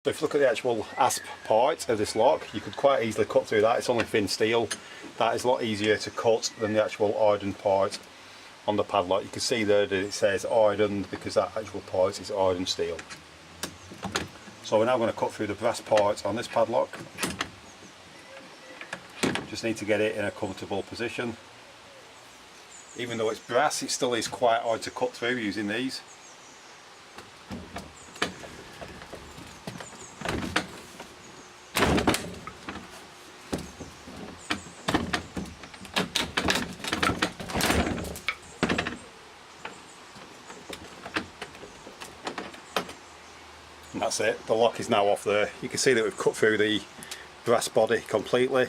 So if you look at the actual asp part of this lock, you could quite easily cut through that. It's only thin steel. That is a lot easier to cut than the actual hardened part on the padlock. You can see there that it says hardened because that actual part is hardened steel. So we're now going to cut through the brass part on this padlock. Just need to get it in a comfortable position. Even though it's brass, it still is quite hard to cut through using these. And that's it, the lock is now off there. You can see that we've cut through the brass body completely.